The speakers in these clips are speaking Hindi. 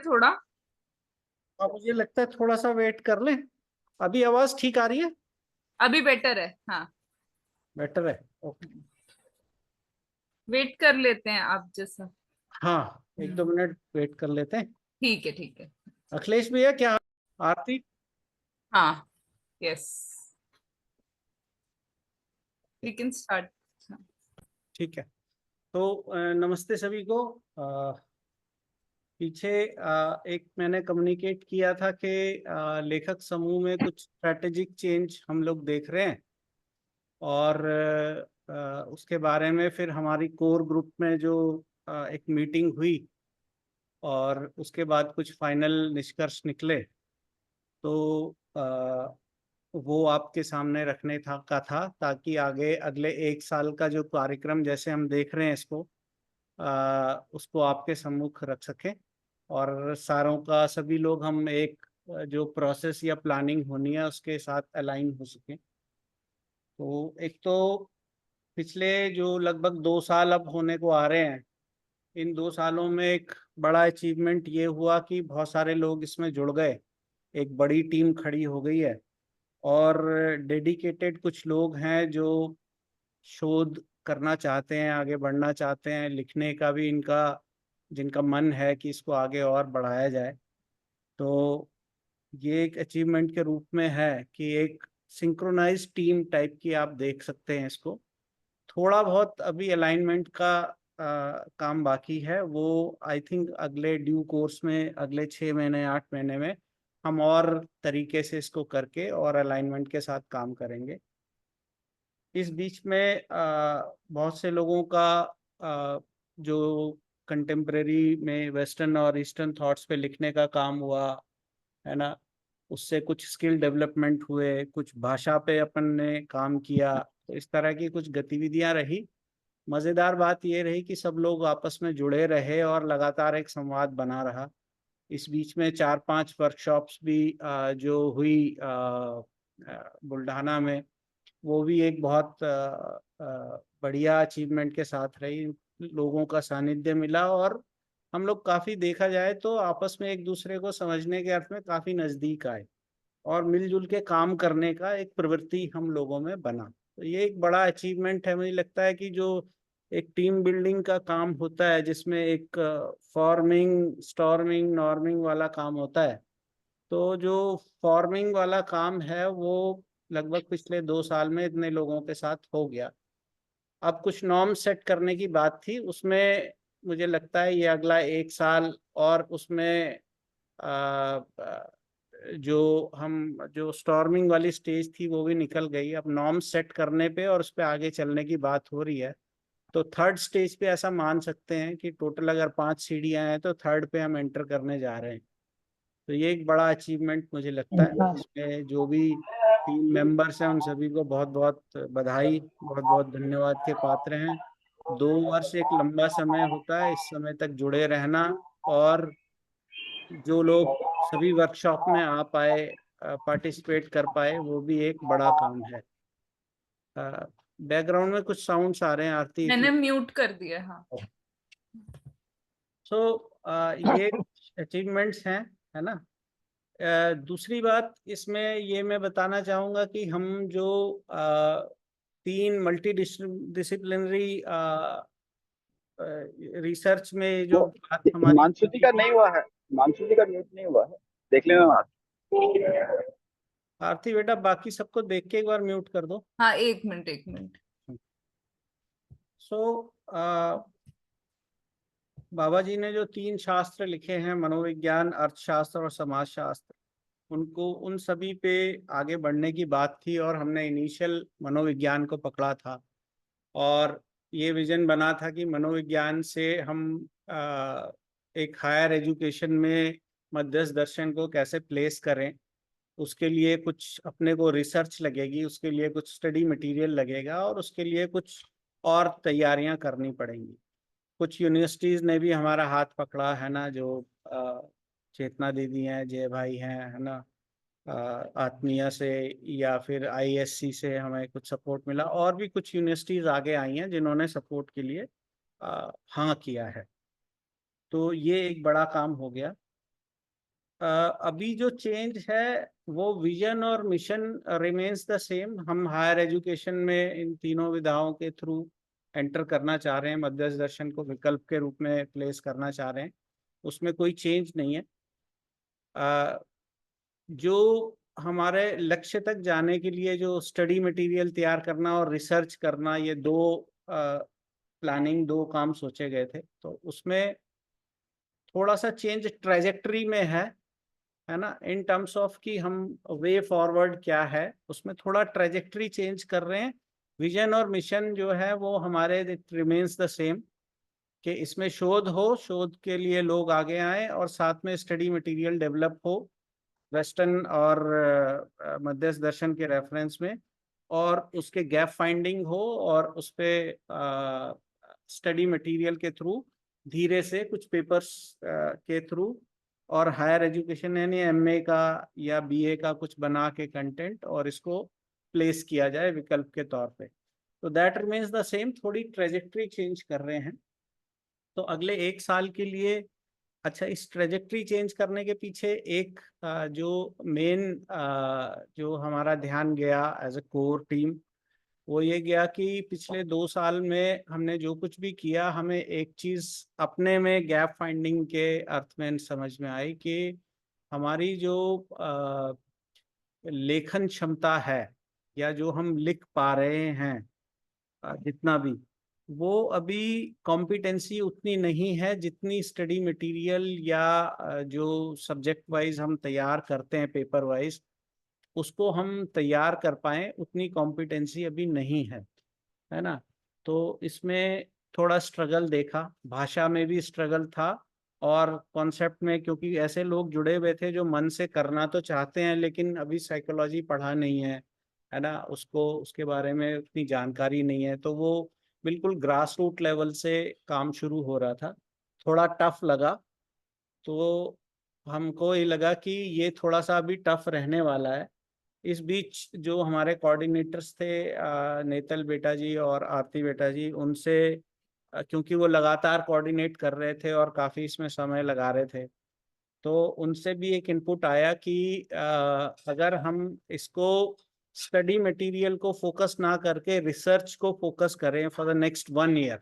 थोड़ा। अब मुझे लगता है थोड़ा सा वेट कर लें। अभी आवाज ठीक आ रही है? अभी बेटर है, हाँ। बेटर है, ओके। वेट कर लेते हैं आप जैसा। हाँ, एक दो हम्म। मिनट वेट कर लेते हैं। ठीक है, ठीक है। अखिलेश भैया क्या? आरती? हाँ। यस। We can start. ठीक है। तो नमस्ते सभी को। पीछे एक मैंने कम्युनिकेट किया था कि लेखक समूह में कुछ स्ट्रेटेजिक चेंज हम लोग देख रहे हैं। और उसके बारे में फिर हमारी कोर ग्रुप में जो एक मीटिंग हुई और उसके बाद कुछ फाइनल निष्कर्ष निकले। तो वो आपके सामने रखने था ताकि आगे अगले एक साल का जो कार्यक्रम जैसे हम देख रहे हैं इसको उसको आपके सम्मुख रख सकें। और सारों का सभी लोग हम एक जो प्रोसेस या प्लानिंग होनी है उसके साथ अलाइन हो सकें। तो एक तो पिछले जो लगभग 2 साल अब होने को आ रहे हैं, इन 2 सालों में एक बड़ा अचीवमेंट ये हुआ कि बहुत सारे लोग इसमें जुड़ गए। एक बड़ी टीम खड़ी हो गई है और डेडिकेटेड कुछ लोग हैं जो शोध करना चाहते हैं, आगे बढ़ना चाहते हैं, लिखने का भी इनका जिनका मन है कि इसको आगे और बढ़ाया जाए। तो ये एक अचीवमेंट के रूप में है कि एक सिंक्रोनाइज टीम टाइप की आप देख सकते हैं इसको। थोड़ा बहुत अभी अलाइनमेंट का काम बाकी है, वो आई थिंक अगले ड्यू कोर्स में अगले 6 महीने 8 महीने में हम और तरीके से इसको करके और अलाइनमेंट के साथ काम करेंगे। इस बीच में बहुत से लोगों का जो कंटेम्प्रेरी में वेस्टर्न और ईस्टर्न थॉट्स पे लिखने का काम हुआ है ना, उससे कुछ स्किल डेवलपमेंट हुए, कुछ भाषा पे अपन ने काम किया। तो इस तरह की कुछ गतिविधियां रही। मज़ेदार बात ये रही कि सब लोग आपस में जुड़े रहे और लगातार एक संवाद बना रहा। इस बीच में 4-5 वर्कशॉप्स भी जो हुई बुल्ढाना में, वो भी एक बहुत बढ़िया अचीवमेंट के साथ रही। लोगों का सानिध्य मिला और हम लोग काफ़ी देखा जाए तो आपस में एक दूसरे को समझने के अर्थ में काफ़ी नज़दीक आए और मिलजुल के काम करने का एक प्रवृत्ति हम लोगों में बना। तो ये एक बड़ा अचीवमेंट है। मुझे लगता है कि जो एक टीम बिल्डिंग का काम होता है जिसमें एक फॉर्मिंग स्टॉर्मिंग नॉर्मिंग वाला काम होता है, तो जो फॉर्मिंग वाला काम है वो लगभग पिछले 2 साल में इतने लोगों के साथ हो गया। अब कुछ नॉर्म सेट करने की बात थी, उसमें मुझे लगता है ये अगला एक साल और उसमें जो स्टॉर्मिंग वाली स्टेज थी वो भी निकल गई। अब नॉर्म सेट करने पे और उस पर आगे चलने की बात हो रही है। तो थर्ड स्टेज पे ऐसा मान सकते हैं कि टोटल अगर 5 सीढ़ियां हैं तो थर्ड पे हम एंटर करने जा रहे हैं। तो ये एक बड़ा अचीवमेंट मुझे लगता है। इसमें जो भी टीम मेंबर्स हैं उन सभी को बहुत बहुत बधाई, बहुत बहुत धन्यवाद के पात्र हैं। 2 वर्ष एक लंबा समय होता है, इस समय तक जुड़े रहना और जो लोग सभी वर्कशॉप में आ पाए, पार्टिसिपेट कर पाए, वो भी एक बड़ा काम है। बैकग्राउंड में कुछ साउंड्स आ रहे हैं आरती। मैंने म्यूट कर दिया, हाँ। सो ये अचीवमेंट्स हैं, है ना। दूसरी बात इसमें ये मैं बताना चाहूँगा कि हम जो 3 मल्टी डिसिप्लिनरी रिसर्च में वो जो बात हमारी हिमांशु जी चलती का थी। नहीं हुआ है, हिमांशु जी का म्यूट नहीं हुआ है, देख लेना आप। आरती बेटा बाकी सबको देख के एक बार म्यूट कर दो। हाँ, एक मिनट, एक मिनट। सो बाबा जी ने जो 3 शास्त्र लिखे हैं, मनोविज्ञान, अर्थशास्त्र और समाजशास्त्र, उनको उन सभी पे आगे बढ़ने की बात थी और हमने इनिशियल मनोविज्ञान को पकड़ा था। और ये विजन बना था कि मनोविज्ञान से हम एक हायर एजुकेशन में मध्यस्थ दर्शन को कैसे प्लेस करें। उसके लिए कुछ अपने को रिसर्च लगेगी, उसके लिए कुछ स्टडी मटेरियल लगेगा और उसके लिए कुछ और तैयारियां करनी पड़ेंगी। कुछ यूनिवर्सिटीज़ ने भी हमारा हाथ पकड़ा है ना, जो चेतना दीदी हैं, जय भाई हैं, है ना, आत्मीय से या फिर आईएससी से हमें कुछ सपोर्ट मिला और भी कुछ यूनिवर्सिटीज़ आगे आई हैं जिन्होंने सपोर्ट के लिए हाँ किया है। तो ये एक बड़ा काम हो गया। अभी जो चेंज है वो विजन और मिशन रिमेन्स द सेम। हम हायर एजुकेशन में इन तीनों विधाओं के थ्रू एंटर करना चाह रहे हैं, मध्यस्थ दर्शन को विकल्प के रूप में प्लेस करना चाह रहे हैं, उसमें कोई चेंज नहीं है। जो हमारे लक्ष्य तक जाने के लिए जो स्टडी मटेरियल तैयार करना और रिसर्च करना, ये दो प्लानिंग, दो काम सोचे गए थे, तो उसमें थोड़ा सा चेंज ट्रेजेक्टरी में है ना, इन टर्म्स ऑफ कि हम वे फॉरवर्ड क्या है, उसमें थोड़ा ट्रेजेक्टरी चेंज कर रहे हैं। विजन और मिशन जो है वो हमारे रिमेन्स द सेम, कि इसमें शोध हो, शोध के लिए लोग आगे आए और साथ में स्टडी मटेरियल डेवलप हो वेस्टर्न और मध्यस्थ दर्शन के रेफरेंस में, और उसके गैप फाइंडिंग हो, और उस पे स्टडी मटेरियल के थ्रू धीरे से कुछ पेपर्स के थ्रू और हायर एजुकेशन यानी एमए का या बीए का कुछ बना के कंटेंट और इसको प्लेस किया जाए विकल्प के तौर पे। तो दैट रिमेन्स द सेम, थोड़ी ट्रेजेक्टरी चेंज कर रहे हैं। तो अगले 1 साल के लिए, अच्छा, इस ट्रेजेक्टरी चेंज करने के पीछे एक जो मेन जो हमारा ध्यान गया एज ए कोर टीम, वो ये गया कि पिछले 2 साल में हमने जो कुछ भी किया, हमें एक चीज अपने में गैप फाइंडिंग के अर्थ में समझ में आई कि हमारी जो लेखन क्षमता है या जो हम लिख पा रहे हैं जितना भी, वो अभी कॉम्पिटेंसी उतनी नहीं है जितनी स्टडी मटेरियल या जो सब्जेक्ट वाइज हम तैयार करते हैं पेपर वाइज, उसको हम तैयार कर पाए, उतनी कॉम्पिटेंसी अभी नहीं है ना। तो इसमें थोड़ा स्ट्रगल देखा, भाषा में भी स्ट्रगल था और कॉन्सेप्ट में, क्योंकि ऐसे लोग जुड़े हुए थे जो मन से करना तो चाहते हैं लेकिन अभी साइकोलॉजी पढ़ा नहीं है ना, उसको उसके बारे में उतनी जानकारी नहीं है, तो वो बिल्कुल ग्रास रूट लेवल से काम शुरू हो रहा था, थोड़ा टफ लगा। तो हमको ये लगा कि ये थोड़ा सा अभी टफ रहने वाला है। इस बीच जो हमारे कोऑर्डिनेटर्स थे, नेतल बेटा जी और आरती बेटा जी, उनसे क्योंकि वो लगातार कोऑर्डिनेट कर रहे थे और काफ़ी इसमें समय लगा रहे थे, तो उनसे भी एक इनपुट आया कि अगर हम इसको स्टडी मटेरियल को फोकस ना करके रिसर्च को फोकस करें फॉर द नेक्स्ट 1 ईयर,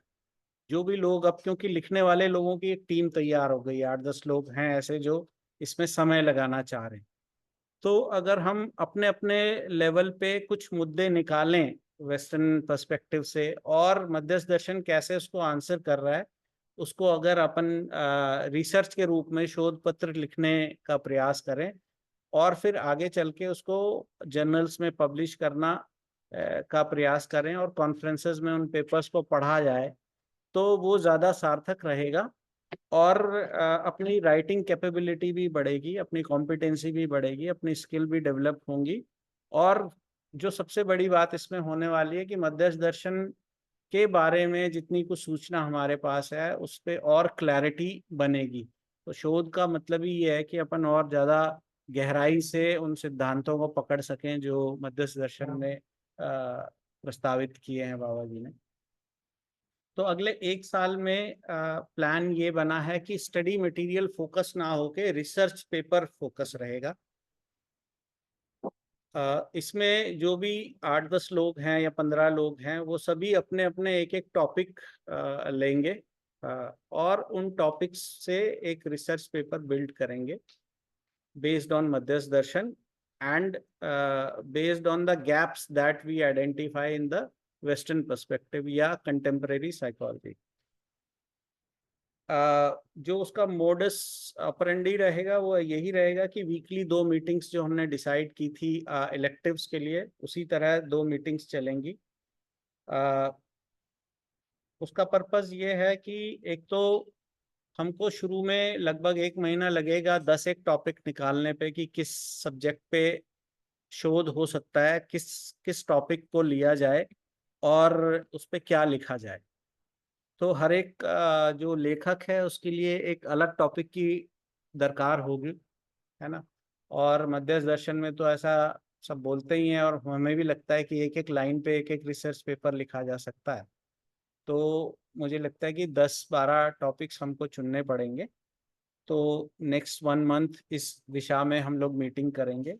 जो भी लोग, अब क्योंकि लिखने वाले लोगों की एक टीम तैयार हो गई, 8-10 लोग हैं ऐसे जो इसमें समय लगाना चाह रहे हैं, तो अगर हम अपने अपने लेवल पे कुछ मुद्दे निकालें वेस्टर्न पर्सपेक्टिव से, और मध्यस्थ दर्शन कैसे उसको आंसर कर रहा है, उसको अगर अपन रिसर्च के रूप में शोध पत्र लिखने का प्रयास करें और फिर आगे चल के उसको जर्नल्स में पब्लिश करना का प्रयास करें और कॉन्फ्रेंसेस में उन पेपर्स को पढ़ा जाए, तो वो ज़्यादा सार्थक रहेगा और अपनी राइटिंग कैपेबिलिटी भी बढ़ेगी, अपनी कॉम्पिटेंसी भी बढ़ेगी, अपनी स्किल भी डेवलप होंगी। और जो सबसे बड़ी बात इसमें होने वाली है कि मध्यस्थ दर्शन के बारे में जितनी कुछ सूचना हमारे पास है उस पर और क्लैरिटी बनेगी। तो शोध का मतलब ही ये है कि अपन और ज़्यादा गहराई से उन सिद्धांतों को पकड़ सकें जो मध्यस्थ दर्शन में प्रस्तावित किए हैं बाबा जी ने। तो अगले 1 साल में प्लान ये बना है कि स्टडी मटेरियल फोकस ना होके रिसर्च पेपर फोकस रहेगा। इसमें जो भी 8-10 लोग हैं या 15 लोग हैं, वो सभी अपने अपने एक एक टॉपिक लेंगे और उन टॉपिक्स से एक रिसर्च पेपर बिल्ड करेंगे बेस्ड ऑन मध्यस्थ दर्शन and based on the gaps that we identify in the Western perspective या contemporary psychology। जो उसका मोडस ऑपरेंडी रहेगा वो यही रहेगा कि वीकली 2 मीटिंग्स जो हमने डिसाइड की थी इलेक्टिव्स के लिए, उसी तरह 2 मीटिंग्स चलेंगी। उसका पर्पस ये है कि एक तो हमको शुरू में लगभग 1 महीना लगेगा 10 एक टॉपिक निकालने पे कि किस सब्जेक्ट पे शोध हो सकता है, किस किस टॉपिक को लिया जाए और उस पे क्या लिखा जाए। तो हर एक जो लेखक है उसके लिए एक अलग टॉपिक की दरकार होगी, है ना। और मध्यस्थ दर्शन में तो ऐसा सब बोलते ही हैं और हमें भी लगता है कि एक एक लाइन पे एक एक रिसर्च पेपर लिखा जा सकता है। तो मुझे लगता है कि 10-12 टॉपिक्स हमको चुनने पड़ेंगे तो नेक्स्ट 1 मंथ इस दिशा में हम लोग मीटिंग करेंगे।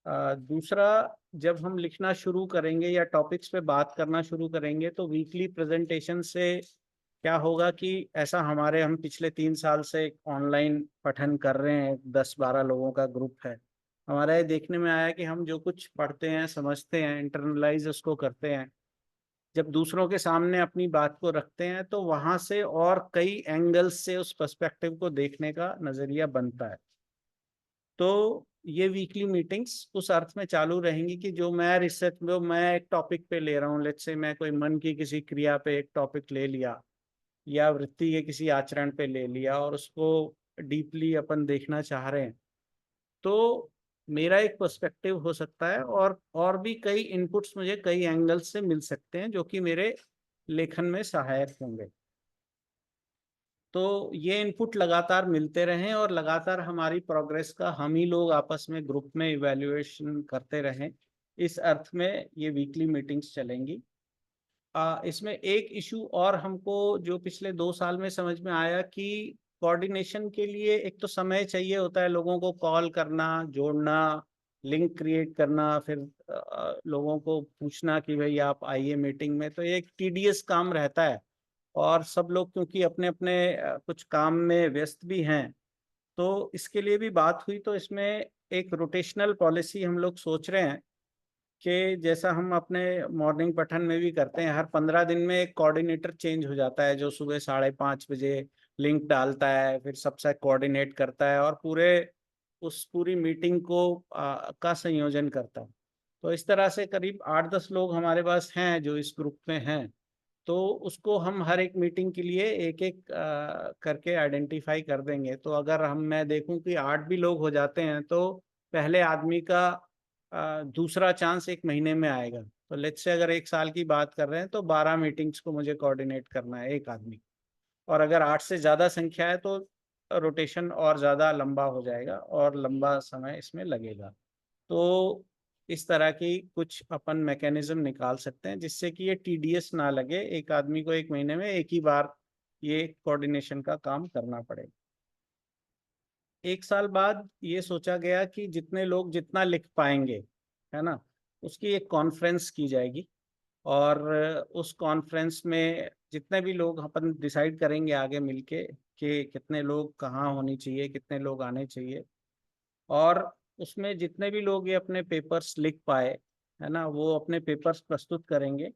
दूसरा, जब हम लिखना शुरू करेंगे या टॉपिक्स पे बात करना शुरू करेंगे तो वीकली प्रेजेंटेशन से क्या होगा कि ऐसा हम पिछले 3 साल से ऑनलाइन पठन कर रहे हैं, 10-12 लोगों का ग्रुप है। हमारा ये देखने में आया कि हम जो कुछ पढ़ते हैं, समझते हैं, इंटरनलाइज उसको करते हैं, जब दूसरों के सामने अपनी बात को रखते हैं तो वहां से और कई एंगल्स से उस पर्सपेक्टिव को देखने का नजरिया बनता है। तो ये वीकली मीटिंग्स उस अर्थ में चालू रहेंगी कि जो मैं एक टॉपिक पे ले रहा हूँ, लेट्स से मैं कोई मन की किसी क्रिया पे एक टॉपिक ले लिया या वृत्ति के किसी आचरण पे ले लिया और उसको डीपली अपन देखना चाह रहे हैं, तो मेरा एक पर्सपेक्टिव हो सकता है और भी कई इनपुट्स मुझे कई एंगल्स से मिल सकते हैं जो कि मेरे लेखन में सहायक होंगे। तो ये इनपुट लगातार मिलते रहें और लगातार हमारी प्रोग्रेस का हम ही लोग आपस में ग्रुप में इवैल्यूएशन करते रहें, इस अर्थ में ये वीकली मीटिंग्स चलेंगी। इसमें एक इशू और हमको जो पिछले 2 साल में समझ में आया कि कोऑर्डिनेशन के लिए एक तो समय चाहिए होता है, लोगों को कॉल करना, जोड़ना, लिंक क्रिएट करना, फिर लोगों को पूछना कि भाई आप आइए मीटिंग में, तो ये एक टीडियस काम रहता है। और सब लोग क्योंकि अपने अपने कुछ काम में व्यस्त भी हैं, तो इसके लिए भी बात हुई। तो इसमें एक रोटेशनल पॉलिसी हम लोग सोच रहे हैं कि जैसा हम अपने मॉर्निंग पठन में भी करते हैं, हर 15 दिन में एक कोऑर्डिनेटर चेंज हो जाता है जो सुबह 5:30 बजे लिंक डालता है, फिर सबसे कोऑर्डिनेट करता है और पूरी मीटिंग को का संयोजन करता है। तो इस तरह से करीब 8-10 लोग हमारे पास हैं जो इस ग्रुप में हैं। तो उसको हम हर एक मीटिंग के लिए एक एक करके आइडेंटिफाई कर देंगे। तो अगर मैं देखूं कि 8 भी लोग हो जाते हैं तो पहले आदमी का दूसरा चांस 1 महीने में आएगा। तो लेट्स से अगर 1 साल की बात कर रहे हैं तो 12 मीटिंग्स को मुझे कोऑर्डिनेट करना है एक आदमी। और अगर 8 से ज़्यादा संख्या है तो रोटेशन और ज़्यादा लंबा हो जाएगा और लंबा समय इसमें लगेगा। तो इस तरह की कुछ अपन मैकेनिज्म निकाल सकते हैं जिससे कि ये टीडीएस ना लगे, एक आदमी को 1 महीने में एक ही बार ये कोऑर्डिनेशन का काम करना पड़े। 1 साल बाद ये सोचा गया कि जितने लोग जितना लिख पाएंगे, है ना, उसकी एक कॉन्फ्रेंस की जाएगी और उस कॉन्फ्रेंस में जितने भी लोग अपन डिसाइड करेंगे आगे मिलके कि कितने लोग कहाँ होनी चाहिए, कितने लोग आने चाहिए, और उसमें जितने भी लोग ये अपने पेपर्स लिख पाए, है ना, वो अपने पेपर्स प्रस्तुत करेंगे,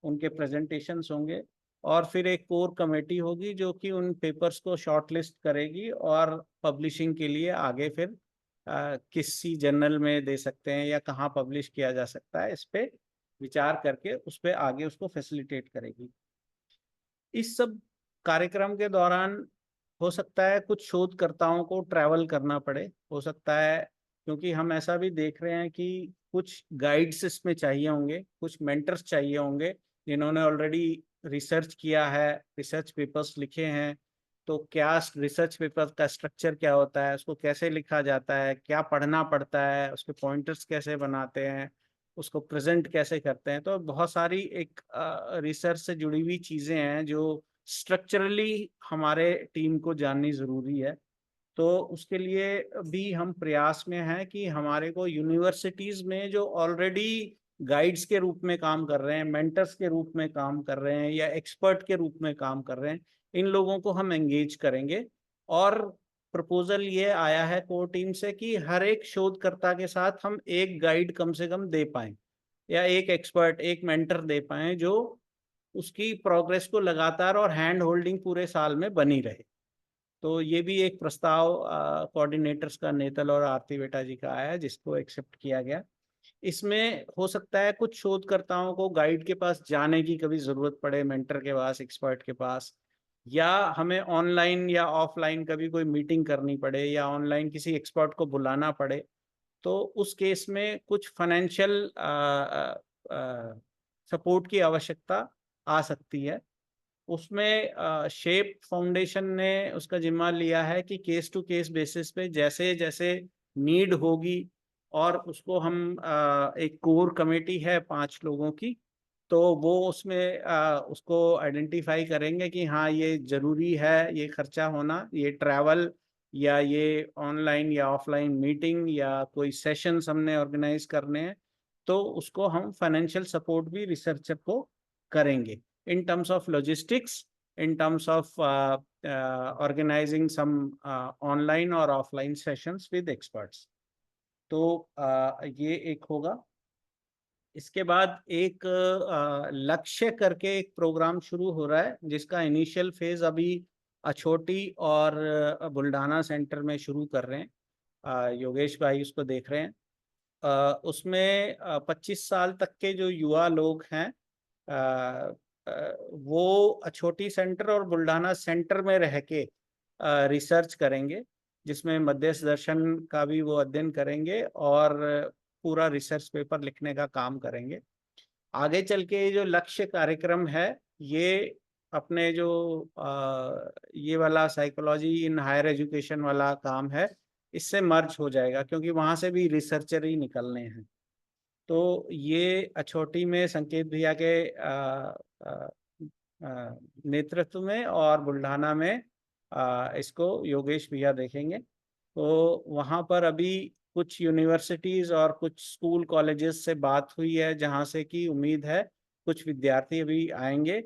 उनके प्रेजेंटेशंस होंगे और फिर एक कोर कमेटी होगी जो कि उन पेपर्स को शॉर्टलिस्ट करेगी और पब्लिशिंग के लिए आगे फिर किसी जर्नल में दे सकते हैं या कहाँ पब्लिश किया जा सकता है, इस पे विचार करके उस पे आगे उसको फैसिलिटेट करेगी। इस सब कार्यक्रम के दौरान हो सकता है कुछ शोधकर्ताओं को ट्रैवल करना पड़े, हो सकता है, क्योंकि हम ऐसा भी देख रहे हैं कि कुछ गाइड्स इसमें चाहिए होंगे, कुछ मेंटर्स चाहिए होंगे जिन्होंने ऑलरेडी रिसर्च किया है, रिसर्च पेपर्स लिखे हैं। तो क्या रिसर्च पेपर का स्ट्रक्चर क्या होता है, उसको कैसे लिखा जाता है, क्या पढ़ना पड़ता है, उसके पॉइंटर्स कैसे बनाते हैं, उसको प्रेजेंट कैसे करते हैं। तो बहुत सारी एक रिसर्च से जुड़ी हुई चीज़ें हैं जो स्ट्रक्चरली हमारे टीम को जाननी ज़रूरी है। तो उसके लिए भी हम प्रयास में हैं कि हमारे को यूनिवर्सिटीज़ में जो ऑलरेडी गाइड्स के रूप में काम कर रहे हैं, मेंटर्स के रूप में काम कर रहे हैं या एक्सपर्ट के रूप में काम कर रहे हैं, इन लोगों को हम एंगेज करेंगे। और प्रपोजल ये आया है कोर टीम से कि हर एक शोधकर्ता के साथ हम एक गाइड कम से कम दे पाएं या एक एक्सपर्ट, एक मेंटर दे पाएं जो उसकी प्रोग्रेस को लगातार और हैंड होल्डिंग पूरे साल में बनी रहे। तो ये भी एक प्रस्ताव कोऑर्डिनेटर्स का नेतल और आरती बेटा जी का आया है जिसको एक्सेप्ट किया गया। इसमें हो सकता है कुछ शोधकर्ताओं को गाइड के पास जाने की कभी जरूरत पड़े, मेंटर के पास, एक्सपर्ट के पास, या हमें ऑनलाइन या ऑफलाइन कभी कोई मीटिंग करनी पड़े या ऑनलाइन किसी एक्सपर्ट को बुलाना पड़े। तो उस केस में कुछ फाइनेंशियल सपोर्ट की आवश्यकता आ सकती है। उसमें शेप फाउंडेशन ने उसका जिम्मा लिया है कि केस टू केस बेसिस पे जैसे जैसे नीड होगी, और उसको हम एक कोर कमेटी है 5 लोगों की, तो वो उसमें उसको आइडेंटिफाई करेंगे कि हाँ ये जरूरी है, ये खर्चा होना, ये ट्रैवल या ये ऑनलाइन या ऑफलाइन मीटिंग या कोई सेशंस हमने ऑर्गेनाइज करने हैं, तो उसको हम फाइनेंशियल सपोर्ट भी रिसर्चर को करेंगे इन terms of logistics, in terms of organizing some online or offline sessions with experts. तो ये एक होगा। इसके बाद एक लक्ष्य करके एक प्रोग्राम शुरू हो रहा है जिसका इनिशियल फेज अभी अछोटी और बुल्ढाना सेंटर में शुरू कर रहे हैं। योगेश भाई उसको देख रहे हैं। उसमें 25 साल तक के जो युवा लोग हैं वो अछोटी सेंटर और बुल्ढाना सेंटर में रह के रिसर्च करेंगे, जिसमें मध्यस्थ दर्शन का भी वो अध्ययन करेंगे और पूरा रिसर्च पेपर लिखने का काम करेंगे। आगे चल के जो लक्ष्य कार्यक्रम है ये अपने जो ये वाला साइकोलॉजी इन हायर एजुकेशन वाला काम है इससे मर्ज हो जाएगा, क्योंकि वहाँ से भी रिसर्चर ही निकलने हैं। तो ये अछोटी में संकेत भैया के नेतृत्व में और बुल्ढाना में इसको योगेश भैया देखेंगे। तो वहाँ पर अभी कुछ यूनिवर्सिटीज़ और कुछ स्कूल कॉलेजेस से बात हुई है, जहाँ से कि उम्मीद है कुछ विद्यार्थी अभी आएंगे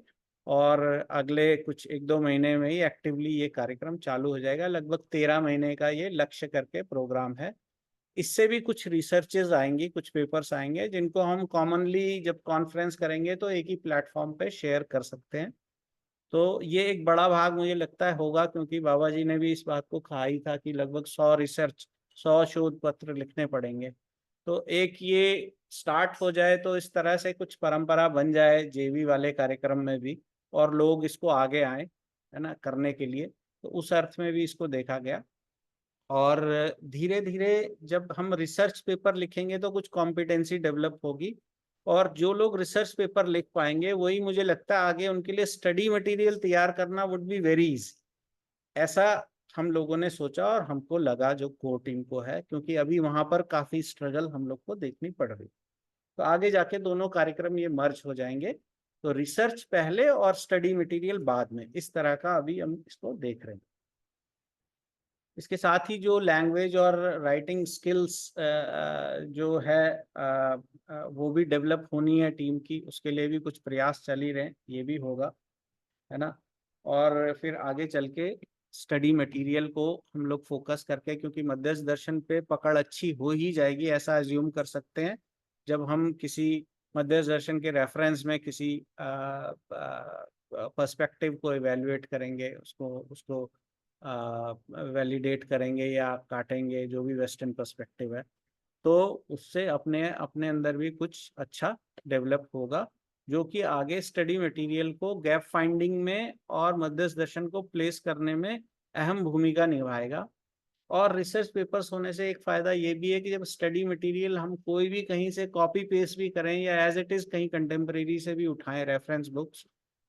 और अगले कुछ 1-2 महीने में ही एक्टिवली ये कार्यक्रम चालू हो जाएगा। लगभग 13 महीने का ये लक्ष्य करके प्रोग्राम है। इससे भी कुछ रिसर्चेज आएंगी, कुछ पेपर्स आएंगे जिनको हम कॉमनली जब कॉन्फ्रेंस करेंगे तो एक ही प्लेटफॉर्म पे शेयर कर सकते हैं। तो ये एक बड़ा भाग मुझे लगता है होगा, क्योंकि बाबा जी ने भी इस बात को कहा ही था कि लगभग 100 शोध पत्र लिखने पड़ेंगे। तो एक ये स्टार्ट हो जाए तो इस तरह से कुछ परंपरा बन जाए जेवी वाले कार्यक्रम में भी, और लोग इसको आगे आए, है ना, करने के लिए। तो उस अर्थ में भी इसको देखा गया। और धीरे धीरे जब हम रिसर्च पेपर लिखेंगे तो कुछ कॉम्पिटेंसी डेवलप होगी, और जो लोग रिसर्च पेपर लिख पाएंगे वही मुझे लगता है आगे उनके लिए स्टडी मटेरियल तैयार करना वुड बी वेरी इजी। ऐसा हम लोगों ने सोचा और हमको लगा जो कोर टीम को है, क्योंकि अभी वहां पर काफी स्ट्रगल हम लोग को देखनी पड़ रही। तो आगे जाके दोनों कार्यक्रम ये मर्ज हो जाएंगे, तो रिसर्च पहले और स्टडी मटेरियल बाद में, इस तरह का अभी हम इसको देख रहे हैं। इसके साथ ही जो लैंग्वेज और राइटिंग स्किल्स जो है वो भी डेवलप होनी है टीम की, उसके लिए भी कुछ प्रयास चल ही रहे हैं, ये भी होगा, है ना। और फिर आगे चल के स्टडी मटेरियल को हम लोग फोकस करके, क्योंकि मध्यस्थ दर्शन पे पकड़ अच्छी हो ही जाएगी ऐसा एज्यूम कर सकते हैं जब हम किसी मध्यस्थ दर्शन के रेफरेंस में किसी पर्सपेक्टिव को इवेल्युएट करेंगे, उसको वैलिडेट करेंगे या काटेंगे, जो भी वेस्टर्न पर्सपेक्टिव है, तो उससे अपने अपने अंदर भी कुछ अच्छा डेवलप होगा, जो कि आगे स्टडी मटेरियल को गैप फाइंडिंग में और मध्यस्थ दर्शन को प्लेस करने में अहम भूमिका निभाएगा। और रिसर्च पेपर्स होने से एक फायदा ये भी है कि जब स्टडी मटेरियल हम कोई भी कहीं से कॉपी पेस्ट भी करें या एज इट इज कहीं कंटेम्प्रेरी से भी उठाएं रेफरेंस बुक्स,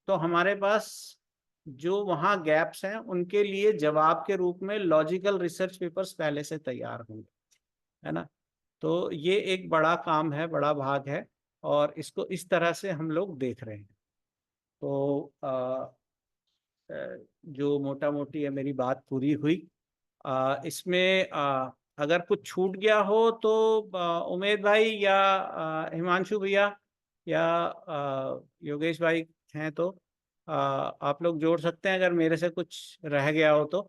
तो हमारे पास जो वहाँ गैप्स हैं उनके लिए जवाब के रूप में लॉजिकल रिसर्च पेपर्स पहले से तैयार होंगे, है ना। तो ये एक बड़ा काम है, बड़ा भाग है, और इसको इस तरह से हम लोग देख रहे हैं। तो जो मोटा मोटी है मेरी बात पूरी हुई। इसमें अगर कुछ छूट गया हो तो उमेद भाई या हिमांशु भैया या योगेश भाई हैं तो आप लोग जोड़ सकते हैं अगर मेरे से कुछ रह गया हो तो।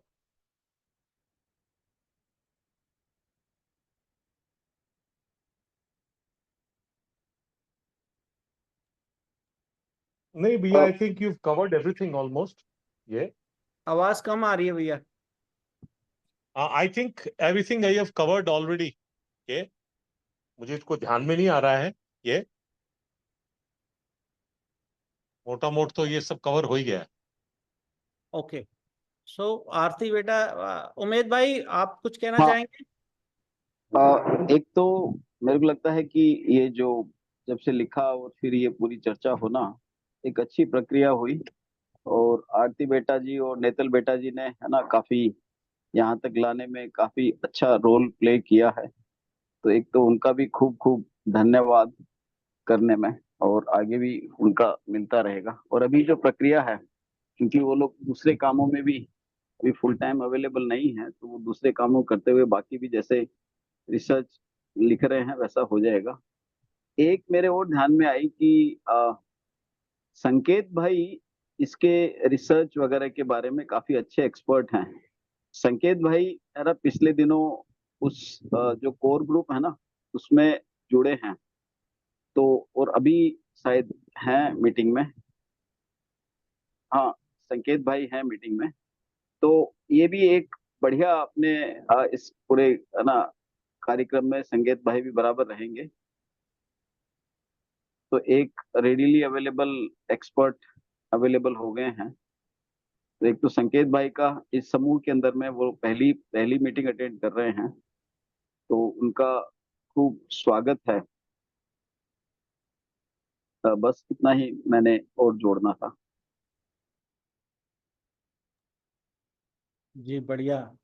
नहीं भैया, I think you covered everything almost. ये आवाज कम आ रही है भैया। I think everything I have covered already. ये मुझे इसको ध्यान में नहीं आ रहा है, ये मोटा मोट तो ये सब कवर हो ही गया है। ओके, सो आरती बेटा, उमेद भाई आप कुछ कहना हाँ। चाहेंगे? एक तो मेरे को लगता है कि ये जो जब से लिखा और फिर ये पूरी चर्चा होना एक अच्छी प्रक्रिया हुई, और आरती बेटा जी और नेतल बेटा जी ने, है ना, काफी यहाँ तक लाने में काफी अच्छा रोल प्ले किया है। तो एक तो उनका भी खूब खूब धन्यवाद करने में। और आगे भी उनका मिलता रहेगा। और अभी जो प्रक्रिया है, क्योंकि वो लोग दूसरे कामों में भी अभी फुल टाइम अवेलेबल नहीं है, तो वो दूसरे कामों करते हुए बाकी भी जैसे रिसर्च लिख रहे हैं वैसा हो जाएगा। एक मेरे और ध्यान में आई कि संकेत भाई इसके रिसर्च वगैरह के बारे में काफी अच्छे एक्सपर्ट हैं। संकेत भाई मेरा पिछले दिनों उस जो कोर ग्रुप है ना उसमें जुड़े हैं, तो और अभी शायद हैं मीटिंग में। हाँ, संकेत भाई हैं मीटिंग में। तो ये भी एक बढ़िया अपने इस पूरे है ना कार्यक्रम में संकेत भाई भी बराबर रहेंगे। तो एक रेडीली अवेलेबल एक्सपर्ट अवेलेबल हो गए हैं। तो एक तो संकेत भाई का इस समूह के अंदर में वो पहली पहली मीटिंग अटेंड कर रहे हैं, तो उनका खूब स्वागत है। बस इतना ही मैंने और जोड़ना था। जी बढ़िया।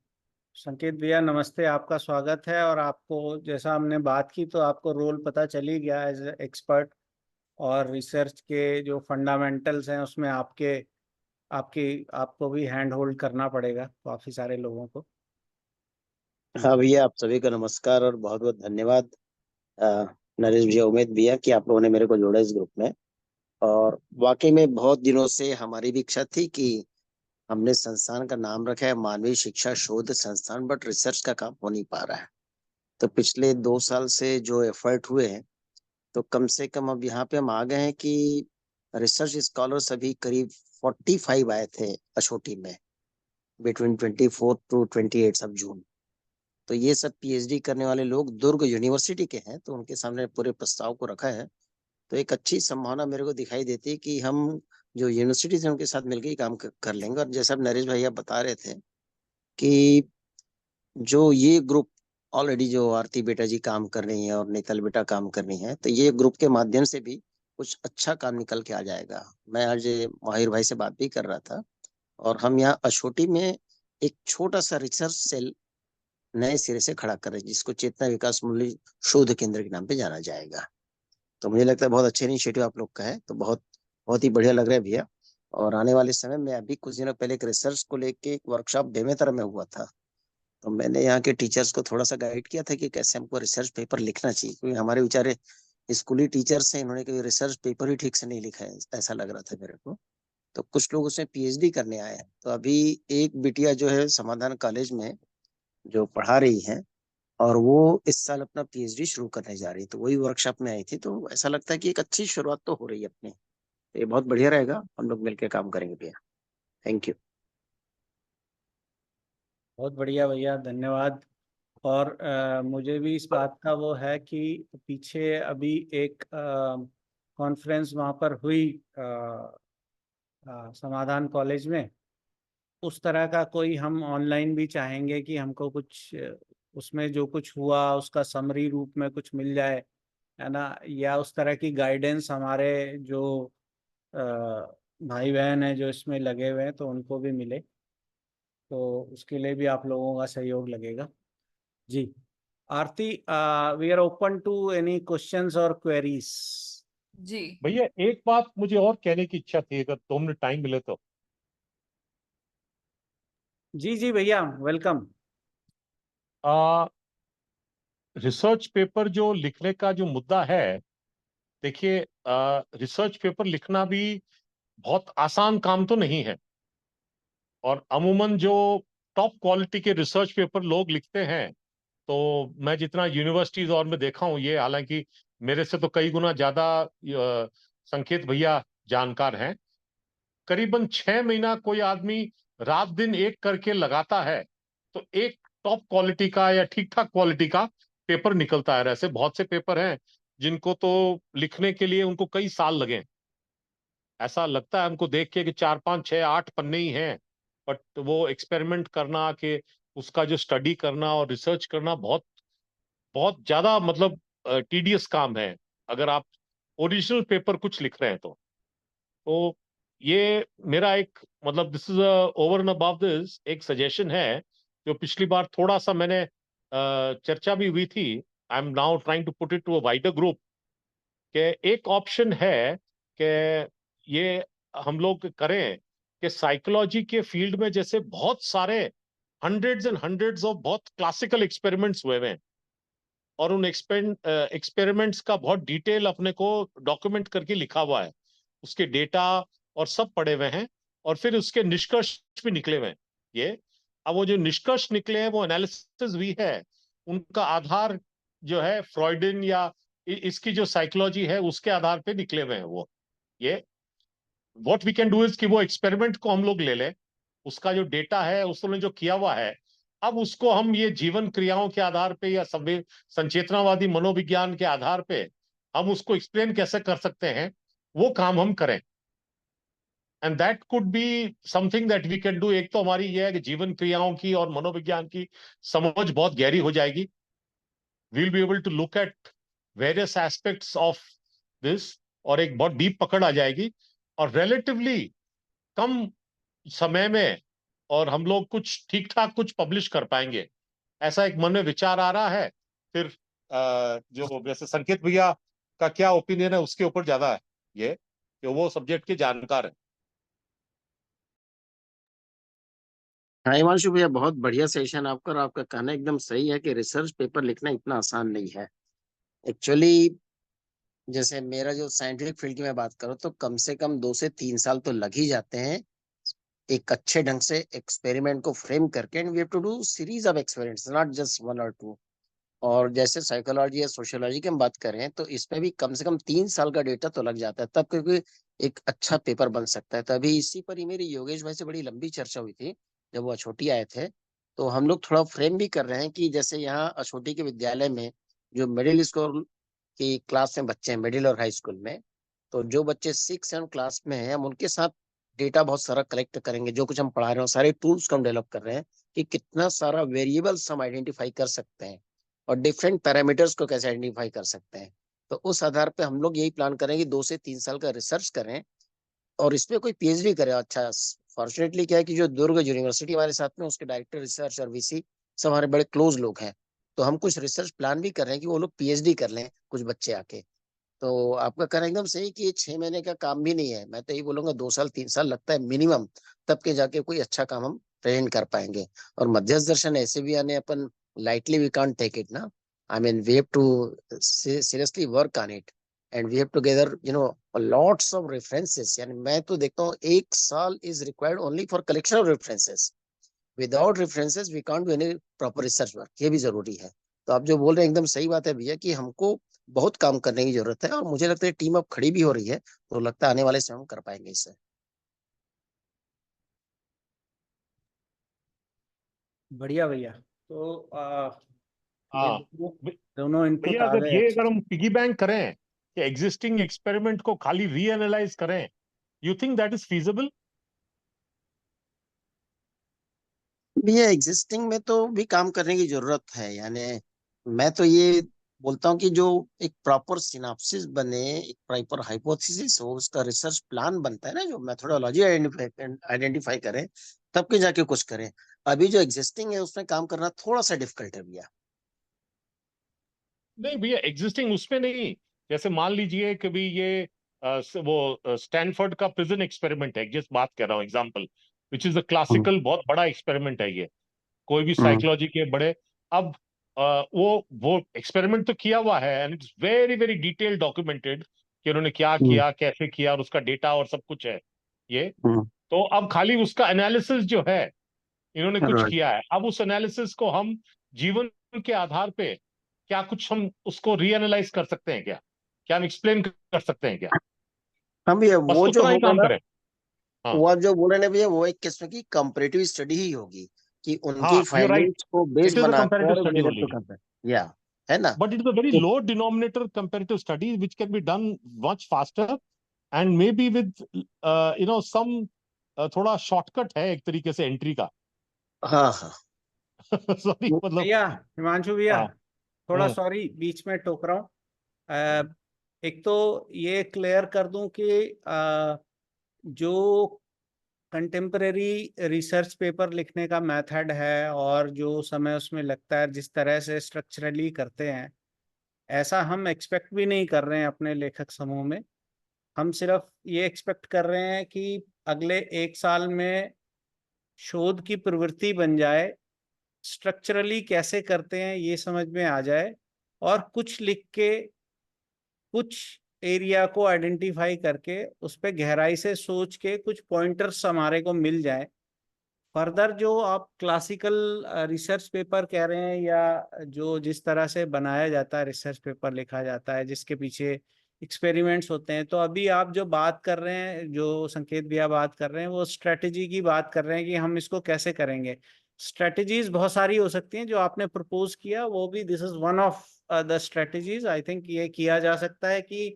संकेत भैया नमस्ते, आपका स्वागत है। और आपको जैसा हमने बात की तो आपको रोल पता चल ही गया एज एक्सपर्ट, और रिसर्च के जो फंडामेंटल्स हैं उसमें आपको भी हैंड होल्ड करना पड़ेगा काफ़ी सारे लोगों को। हाँ भैया, आप सभी को नमस्कार और बहुत बहुत धन्यवाद नरेश भैया, उमेद भैया कि आप लोगों ने मेरे को जोड़ा इस ग्रुप में। और वाकई में बहुत दिनों से हमारी भी इच्छा थी कि हमने संस्थान का नाम रखा है मानवीय शिक्षा शोध संस्थान, बट रिसर्च का काम हो नहीं पा रहा है। तो पिछले 2 साल से जो एफर्ट हुए हैं, तो कम से कम अब यहाँ पे हम आ गए हैं कि रिसर्च स्कॉलर्स अभी करीब 45 आए थे अशोटी में बिटवीन 24 टू 28 सब जून। तो ये सब पीएचडी करने वाले लोग दुर्ग यूनिवर्सिटी के हैं, तो उनके सामने पूरे प्रस्ताव को रखा है। तो एक अच्छी संभावना मेरे को दिखाई देती है कि हम जो यूनिवर्सिटी से उनके साथ मिलकर ही काम कर लेंगे। और जैसा अब नरेश भैया बता रहे थे कि जो ये ग्रुप ऑलरेडी जो आरती बेटा जी काम कर रही हैं और नेतल बेटा काम कर रही हैं, तो ये ग्रुप के माध्यम से भी कुछ अच्छा काम निकल के आ जाएगा। मैं आज माहिर भाई से बात भी कर रहा था, और हम यहाँ अछोटी में एक छोटा सा रिसर्च सेल नए सिरे से खड़ा कर रहे हैं, जिसको चेतना विकास मूल्य शोध केंद्र के नाम पे जाना जाएगा। तो मुझे लगता है बहुत अच्छा इनिशिएटिव आप लोग का है, तो बहुत बहुत ही बढ़िया लग रहा है भैया। और आने वाले समय में अभी कुछ दिनों पहले एक रिसर्च को लेके एक वर्कशॉप बेमेतरा में हुआ था, तो मैंने यहाँ के टीचर्स को थोड़ा सा गाइड किया था कि कैसे हमको रिसर्च पेपर लिखना चाहिए, क्योंकि हमारे बेचारे स्कूली टीचर्स हैं, इन्होंने कभी रिसर्च पेपर ही ठीक से नहीं लिखा है, ऐसा लग रहा था मेरे को। तो कुछ लोग उसमें पीएचडी करने आए हैं। तो अभी एक बिटिया जो है समाधान कॉलेज में जो पढ़ा रही है, और वो इस साल अपना पीएचडी शुरू करने जा रही है, तो वही वर्कशॉप में आई थी। तो ऐसा लगता है कि एक अच्छी शुरुआत तो हो रही है अपनी। ये बहुत बढ़िया रहेगा, हम लोग मिलकर काम करेंगे भैया। Thank you. बहुत बढ़िया भैया, धन्यवाद। और मुझे भी इस बात का वो है कि पीछे अभी एक कॉन्फ्रेंस वहाँ पर हुई समाधान कॉलेज में, उस तरह का कोई हम ऑनलाइन भी चाहेंगे कि हमको कुछ उसमें जो कुछ हुआ उसका समरी रूप में कुछ मिल जाए, है ना, या उस तरह की गाइडेंस हमारे जो भाई बहन हैं जो इसमें लगे हुए हैं तो उनको भी मिले, तो उसके लिए भी आप लोगों का सहयोग लगेगा। जी Aarti, we are open to any questions और क्वेरीज। जी भैया एक बात मुझे और कहने की इच्छा थी, अगर 2 मिनट टाइम मिले तो। जी जी भैया, वेलकम। रिसर्च पेपर जो लिखने का जो मुद्दा है, देखिए रिसर्च पेपर लिखना भी बहुत आसान काम तो नहीं है। और अमूमन जो टॉप क्वालिटी के रिसर्च पेपर लोग लिखते हैं, तो मैं जितना यूनिवर्सिटीज और में देखा हूं, ये हालांकि मेरे से तो कई गुना ज्यादा संकेत भैया जानकार हैं, करीबन 6 महीना कोई आदमी रात दिन एक करके लगाता है तो एक टॉप क्वालिटी का या ठीक ठाक क्वालिटी का पेपर निकलता है। ऐसे बहुत से पेपर हैं जिनको तो लिखने के लिए उनको कई साल लगे। ऐसा लगता है हमको देख के कि 4 5 6 8 पन्ने ही हैं, बट वो एक्सपेरिमेंट करना कि उसका जो स्टडी करना और रिसर्च करना बहुत बहुत ज्यादा मतलब टीडियस काम है, अगर आप ओरिजिनल पेपर कुछ लिख रहे हैं तो ये मेरा एक मतलब this is over and above this एक सजेशन है, जो पिछली बार थोड़ा सा मैंने चर्चा भी हुई थी। I am now trying to put it to a wider group कि एक ऑप्शन है कि ये हम लोग करें कि साइकोलॉजी के फील्ड में जैसे बहुत सारे हंड्रेड्स एंड हंड्रेड्स ऑफ बहुत क्लासिकल एक्सपेरिमेंट्स हुए हैं, और उन एक्सपेरिमेंट्स का बहुत डिटेल अपने को डॉक्यूमेंट करके लिखा हुआ है, उसके डेटा और सब पड़े हुए हैं, और फिर उसके निष्कर्ष भी निकले हुए हैं। ये अब वो जो निष्कर्ष निकले हैं वो एनालिसिस भी है, उनका आधार जो है फ्रॉइडन या इसकी जो साइकोलॉजी है उसके आधार पे निकले हुए हैं वो। ये what we can do is कि वो एक्सपेरिमेंट को हम लोग ले लें, उसका जो डेटा है उसने जो किया हुआ है, अब उसको हम ये जीवन क्रियाओं के आधार पे या संचेतनावादी मनोविज्ञान के आधार पे हम उसको एक्सप्लेन कैसे कर सकते हैं, वो काम हम करें। And that could be something that we can do. एक तो हमारी ये है कि जीवन क्रियाओं की और मनोविज्ञान की समझ बहुत गहरी हो जाएगी, we'll be able to look at various aspects of this, और एक बहुत डीप पकड़ आ जाएगी, और रिलेटिवली कम समय में और हम लोग कुछ ठीक ठाक कुछ पब्लिश कर पाएंगे, ऐसा एक मन में विचार आ रहा है। फिर जो वैसे संकेत भैया का क्या ओपिनियन है उसके ऊपर ज्यादा है ये, कि वो सब्जेक्ट के जानकार है। हाँ हिमांशु भैया, बहुत बढ़िया सेशन आपका, और आपका कहना एकदम सही है कि रिसर्च पेपर लिखना इतना आसान नहीं है। एक्चुअली जैसे मेरा जो साइंटिफिक फील्ड की मैं बात करूँ तो कम से कम 2 से 3 साल तो लग ही जाते हैं एक अच्छे ढंग से एक्सपेरिमेंट को फ्रेम करके। And we have to do series of experiments, not just 1 और 2। और जैसे साइकोलॉजी या सोशियोलॉजी की हम बात करें तो इसमें भी कम से कम 3 साल का डेटा तो लग जाता है, तब क्योंकि एक अच्छा पेपर बन सकता है। तभी इसी पर ही मेरी योगेश भाई से बड़ी लंबी चर्चा हुई थी जब वो अछोटी आए थे। तो हम लोग थोड़ा फ्रेम भी कर रहे हैं कि जैसे यहाँ अछोटी के विद्यालय में जो मिडिल स्कूल की क्लास में बच्चे हैं, मिडिल और हाई स्कूल में, तो जो बच्चे 6 और 7 क्लास में हैं हम उनके साथ डेटा बहुत सारा कलेक्ट करेंगे। जो कुछ हम पढ़ा रहे हैं सारे टूल्स को हम डेवलप कर रहे हैं कि कितना सारा वेरिएबल्स हम आइडेंटिफाई कर सकते हैं और डिफरेंट पैरामीटर्स को कैसे आइडेंटिफाई कर सकते हैं। तो उस आधार पे हम लोग यही प्लान करें कि 2 से 3 साल का रिसर्च करें और इसमें कोई पीएचडी करे। अच्छा, फॉर्चुनेटली क्या है कि जो दुर्ग यूनिवर्सिटी हमारे साथ में, उसके डायरेक्टर रिसर्च और वीसी सब हमारे बड़े क्लोज लोग हैं। तो हम कुछ रिसर्च प्लान भी कर रहे हैं कि वो लोग पीएचडी कर लें कुछ बच्चे आके। तो आपका कहना एकदम सही कि ये 6 महीने का काम भी नहीं है। मैं तो यही बोलूंगा 2 साल 3 साल लगता है मिनिमम, तब के जाके कोई अच्छा काम हम प्रेजेंट कर पाएंगे। और मध्यस्थ दर्शन ऐसे भी आने अपन lightly we can't take it ना। I mean we have to seriously work on it and we have to gather lots of references. यानी मैं तो देखता हूँ 1 साल is required only for collection of references. Without references we can't do any proper research work. ये भी जरूरी है। तो आप जो बोल रहे हैं एकदम सही बात है भैया कि हमको बहुत काम करने की जरूरत है, और मुझे लगता है टीम अब खड़ी भी हो रही है, तो लगता है आने वाले समय में कर पाएंगे इसे। बढ़िया भैया। तो ये हाँ दोनों इनपुट भैया, आ अगर गए ये अच्छे अगर से। हम पिगी बैंक करें कि एग्जिस्टिंग एक्सपेरिमेंट को खाली रीएनालाइज करें, you think that is feasible? भैया एग्जिस्टिंग में तो भी काम करने की जरूरत है। यानी मैं तो ये बोलता हूँ कि जो एक प्रॉपर सिनाप्सिस बने, एक प्रॉपर हाइपोथेसिस हो, उसका रिसर्च प्लान बनता है ना, जो मेथोडोलॉजी आइडेंटिफाई करें तब के जाके कुछ करें। अभी जो एग्जिस्टिंग है उसमें काम करना थोड़ा सा डिफिकल्ट है भैया। नहीं भैया, एग्जिस्टिंग उसमें नहीं। जैसे मान लीजिए कि भी ये वो स्टैनफोर्ड का प्रिजन एक्सपेरिमेंट है, जिस बात कर रहा हूँ example, which is a hmm, classical बहुत बड़ा एक्सपेरिमेंट है ये, कोई भी हम्म, साइकोलॉजी के बड़े। अब वो एक्सपेरिमेंट तो किया हुआ है and it's very very detail documented कि उन्होंने क्या हम्म, किया, कैसे किया, और उसका डेटा और सब कुछ है ये। हम्म, तो अब खाली उसका एनालिसिस जो है, इन्होंने कुछ right। किया है, अब उस एनालिसिस को हम जीवन के आधार पे क्या कुछ हम उसको रीएनालाइज कर सकते हैं क्या? क्या हम एक्सप्लेन कर सकते हैं क्या? हाँ भैया, बस वो जो उतना ही होगा काम ना, करें। हाँ वो आप जो बोल रहे हैं भैया, वो एक किस्म की कंपैरेटिव स्टडी ही होगी कि उनकी हाँ, यू राइट, फाइंडिंग्स को base it is a comparative बनाकर study we have to only, compare. या है ना। but it is a very तो low denominator comparative study which can be done much faster and maybe with some थोड़ा शॉर्टकट है एक तरीके से एंट्री का। हाँ हाँ। सॉरी मतलब। भैया, हिमांशु भैया, हाँ। थोड़ा हम्म। सॉरी बीच में टोक रहा हूँ। एक तो ये क्लियर कर दूं कि जो कंटेम्परेरी रिसर्च पेपर लिखने का मेथड है और जो समय उसमें लगता है, जिस तरह से स्ट्रक्चरली करते हैं, ऐसा हम एक्सपेक्ट भी नहीं कर रहे हैं अपने लेखक समूह में। हम सिर्फ ये एक्सपेक्ट कर रहे हैं कि अगले 1 साल में शोध की प्रवृत्ति बन जाए, स्ट्रक्चरली कैसे करते हैं ये समझ में आ जाए, और कुछ लिख के कुछ एरिया को आइडेंटिफाई करके उस पर गहराई से सोच के कुछ पॉइंटर्स हमारे को मिल जाए। फर्दर जो आप क्लासिकल रिसर्च पेपर कह रहे हैं, या जो जिस तरह से बनाया जाता है रिसर्च पेपर लिखा जाता है जिसके पीछे एक्सपेरिमेंट्स होते हैं, तो अभी आप जो बात कर रहे हैं, जो संकेत भैया बात कर रहे हैं, वो स्ट्रेटजी की बात कर रहे हैं कि हम इसको कैसे करेंगे। स्ट्रेटजीज बहुत सारी हो सकती हैं, जो आपने प्रपोज किया वो भी this is one of the strategies. I think ये किया जा सकता है कि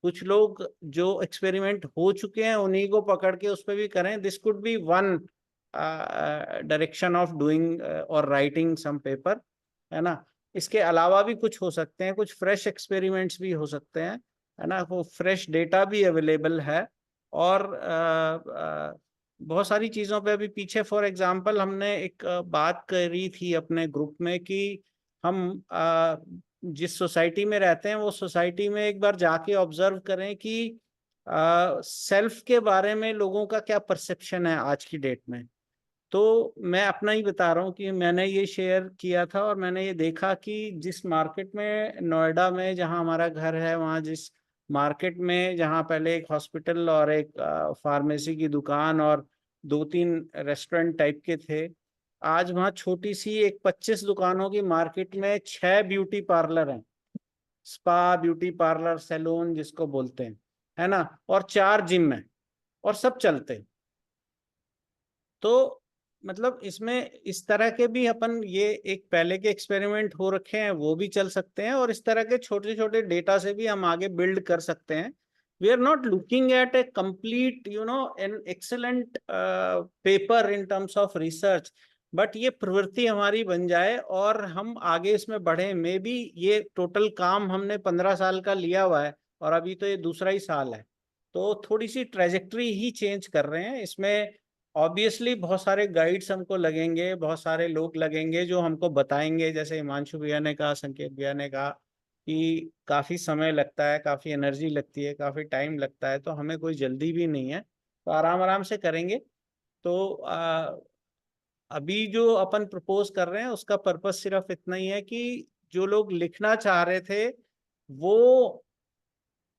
कुछ लोग जो एक्सपेरिमेंट हो चुके हैं उन्हीं को पकड़ के उस पर भी करें। This could be one direction of doing और राइटिंग सम पेपर, है ना। इसके अलावा भी कुछ हो सकते हैं, कुछ फ्रेश एक्सपेरिमेंट्स भी हो सकते हैं, है ना। वो फ्रेश डेटा भी अवेलेबल है, और बहुत सारी चीज़ों पे अभी पीछे, फॉर एग्जांपल हमने एक बात करी थी अपने ग्रुप में कि हम जिस सोसाइटी में रहते हैं वो सोसाइटी में एक बार जाके ऑब्जर्व करें कि सेल्फ के बारे में लोगों का क्या परसेप्शन है आज की डेट में। तो मैं अपना ही बता रहा हूँ कि मैंने ये शेयर किया था, और मैंने ये देखा कि जिस मार्केट में, नोएडा में जहाँ हमारा घर है, वहाँ जिस मार्केट में जहाँ पहले एक हॉस्पिटल और एक फार्मेसी की दुकान और 2-3 रेस्टोरेंट टाइप के थे, आज वहाँ छोटी सी एक 25 दुकानों की मार्केट में 6 ब्यूटी पार्लर हैं, स्पा, ब्यूटी पार्लर, सैलून जिसको बोलते हैं, है ना, और 4 जिम है, और सब चलते हैं। तो मतलब इसमें इस तरह के भी अपन, ये एक पहले के एक्सपेरिमेंट हो रखे हैं वो भी चल सकते हैं, और इस तरह के छोटे छोटे डेटा से भी हम आगे बिल्ड कर सकते हैं। We are not looking at a complete an excellent paper in terms of research, but ये प्रवृत्ति हमारी बन जाए और हम आगे इसमें बढ़े। मे बी ये टोटल काम हमने 15 साल का लिया हुआ है, और अभी तो ये दूसरा ही साल है, तो थोड़ी सी ट्रेजेक्ट्री ही चेंज कर रहे हैं। इसमें ऑब्वियसली बहुत सारे गाइड्स हमको लगेंगे, बहुत सारे लोग लगेंगे जो हमको बताएंगे, जैसे हिमांशु भैया ने कहा, संकेत भैया ने कहा कि काफ़ी समय लगता है, काफ़ी एनर्जी लगती है, काफ़ी टाइम लगता है, तो हमें कोई जल्दी भी नहीं है, तो आराम आराम से करेंगे। तो अभी जो अपन प्रपोज कर रहे हैं उसका पर्पस सिर्फ इतना ही है कि जो लोग लिखना चाह रहे थे वो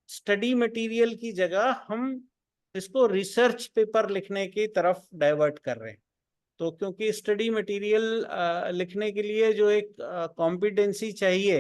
स्टडी मटेरियल की जगह हम इसको रिसर्च पेपर लिखने की तरफ डाइवर्ट कर रहे हैं। तो क्योंकि स्टडी मटेरियल लिखने के लिए जो एक कॉम्पिटेंसी चाहिए,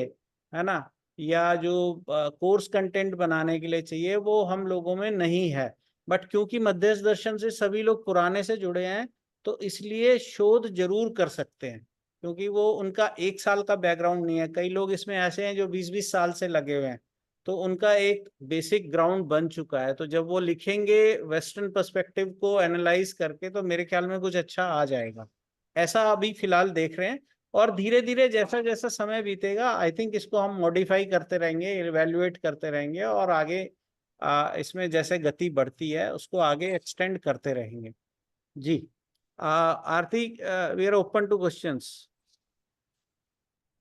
है ना, या जो कोर्स कंटेंट बनाने के लिए चाहिए, वो हम लोगों में नहीं है। बट क्योंकि मध्यस्थ दर्शन से सभी लोग पुराने से जुड़े हैं, तो इसलिए शोध जरूर कर सकते हैं, क्योंकि वो उनका 1 साल का बैकग्राउंड नहीं है। कई लोग इसमें ऐसे हैं जो 20-20 साल से लगे हुए हैं, तो उनका एक बेसिक ग्राउंड बन चुका है। तो जब वो लिखेंगे वेस्टर्न पर्सपेक्टिव को एनालाइज करके, तो मेरे ख्याल में कुछ अच्छा आ जाएगा। ऐसा अभी फिलहाल देख रहे हैं, और धीरे धीरे जैसा जैसा समय बीतेगा आई थिंक इसको हम मॉडिफाई करते रहेंगे, इवैल्यूएट करते रहेंगे, और आगे इसमें जैसे गति बढ़ती है उसको आगे एक्सटेंड करते रहेंगे। जी Aarti, we are open to questions.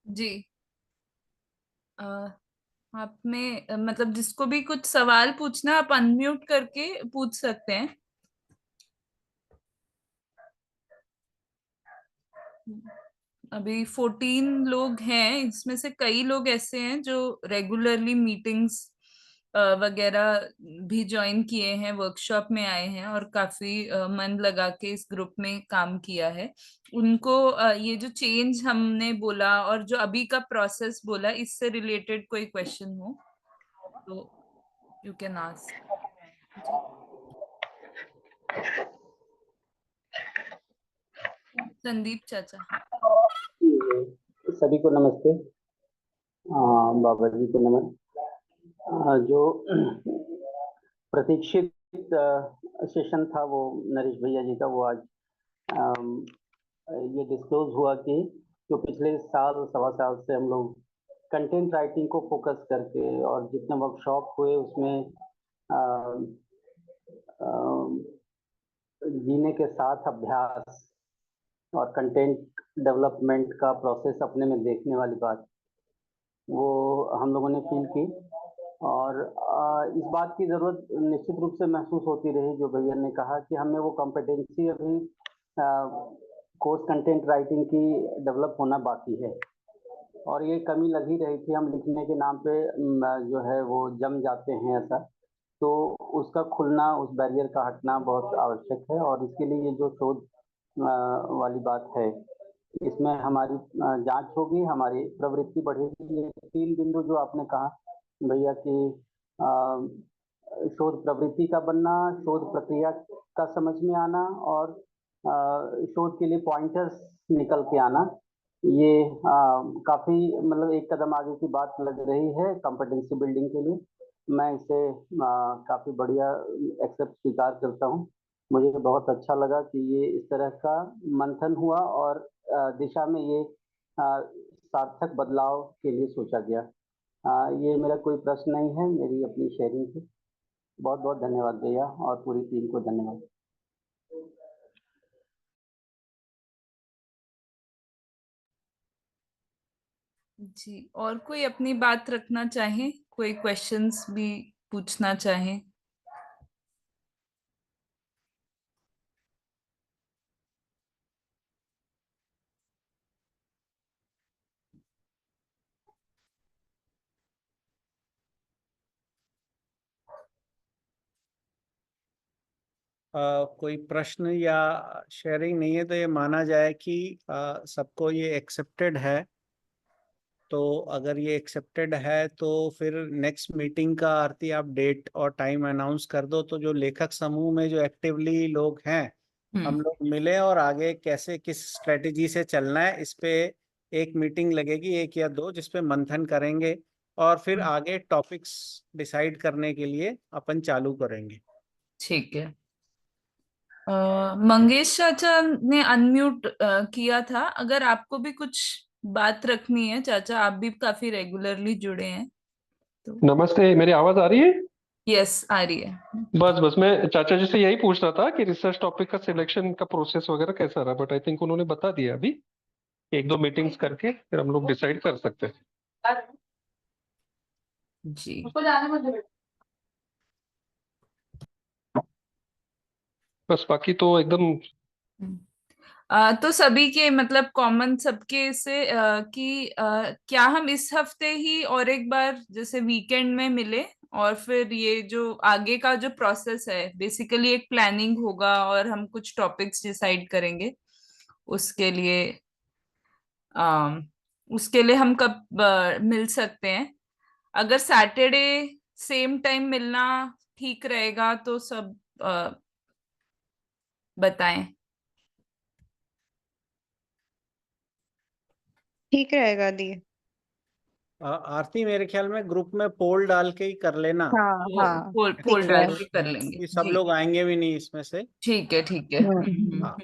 जी आप में मतलब जिसको भी कुछ सवाल पूछना, आप अनम्यूट करके पूछ सकते हैं। अभी 14 लोग हैं, इसमें से कई लोग ऐसे हैं जो रेगुलरली मीटिंग्स वगैरह भी ज्वाइन किए हैं, वर्कशॉप में आए हैं और काफी मन लगा के इस ग्रुप में काम किया है। उनको ये जो चेंज हमने बोला और जो अभी का प्रोसेस बोला, इससे रिलेटेड कोई क्वेश्चन हो तो यू कैन आस्क। संदीप चाचा। सभी को नमस्ते। बाबा जी को नमन। जो प्रतीक्षित सेशन था वो नरेश भैया जी का, वो आज ये डिस्क्लोज हुआ कि जो पिछले साल, सवा साल से हम लोग कंटेंट राइटिंग को फोकस करके और जितने वर्कशॉप हुए उसमें जीने के साथ अभ्यास और कंटेंट डेवलपमेंट का प्रोसेस अपने में देखने वाली बात, वो हम लोगों ने फील की, और इस बात की ज़रूरत निश्चित रूप से महसूस होती रही, जो भैया ने कहा कि हमें वो कॉम्पिटेंसी अभी कोर्स कंटेंट राइटिंग की डेवलप होना बाकी है, और ये कमी लग ही रही थी। हम लिखने के नाम पे जो है वो जम जाते हैं ऐसा, तो उसका खुलना, उस बैरियर का हटना बहुत आवश्यक है, और इसके लिए ये जो शोध वाली बात है, इसमें हमारी जांच होगी, हमारी प्रवृत्ति बढ़ेगी। ये 3 बिंदु जो आपने कहा भैया कि शोध प्रवृत्ति का बनना, शोध प्रक्रिया का समझ में आना, और शोध के लिए पॉइंटर्स निकल के आना, ये काफी मतलब एक कदम आगे की बात लग रही है कॉम्पिटेंसी बिल्डिंग के लिए। मैं इसे काफी बढ़िया एक्सेप्ट स्वीकार करता हूँ। मुझे बहुत अच्छा लगा कि ये इस तरह का मंथन हुआ, और दिशा में ये सार्थक बदलाव के लिए सोचा गया। ये मेरा कोई प्रश्न नहीं है, मेरी अपनी शेयरिंग थी। बहुत बहुत धन्यवाद भैया, और पूरी टीम को धन्यवाद। जी, और कोई अपनी बात रखना चाहे, कोई क्वेश्चंस भी पूछना चाहे? कोई प्रश्न या शेयरिंग नहीं है तो ये माना जाए कि सबको ये एक्सेप्टेड है। तो अगर ये एक्सेप्टेड है तो फिर नेक्स्ट मीटिंग का आरती आप डेट और टाइम अनाउंस कर दो, तो जो लेखक समूह में जो एक्टिवली लोग हैं हम लोग मिले और आगे कैसे किस स्ट्रेटेजी से चलना है इस पे एक मीटिंग लगेगी, 1 या 2, जिसपे मंथन करेंगे और फिर आगे टॉपिक्स डिसाइड करने के लिए अपन चालू करेंगे। ठीक है। मंगेश चाचा ने अनम्यूट किया था, अगर आपको भी कुछ बात रखनी है चाचा, आप भी काफी रेगुलरली जुड़े हैं तो। नमस्ते, मेरी आवाज आ रही है? यस, आ रही है। बस मैं चाचा जी से यही पूछ रहा था कि रिसर्च टॉपिक का सिलेक्शन का प्रोसेस वगैरह कैसा रहा, बट आई थिंक उन्होंने बता दिया अभी। 1-2 मीटिंग्स करके फिर हम लोग डिसाइड कर सकते हैं। जी, बस बाकी तो एकदम तो सभी के मतलब कॉमन सबके से कि क्या हम इस हफ्ते ही और एक बार जैसे वीकेंड में मिले, और फिर ये जो आगे का जो प्रोसेस है, बेसिकली एक प्लानिंग होगा और हम कुछ टॉपिक्स डिसाइड करेंगे। उसके लिए उसके लिए हम कब मिल सकते हैं? अगर सैटरडे सेम टाइम मिलना ठीक रहेगा तो सब बताएं। ठीक रहेगा दी। आरती मेरे ख्याल में ग्रुप में पोल डाल के ही कर लेना, हाँ हाँ, पोल पोल ठीक है। डाल के कर लेंगे कि सब जी। लोग आएंगे भी नहीं इसमें से। ठीक है, ठीक है। हाँ,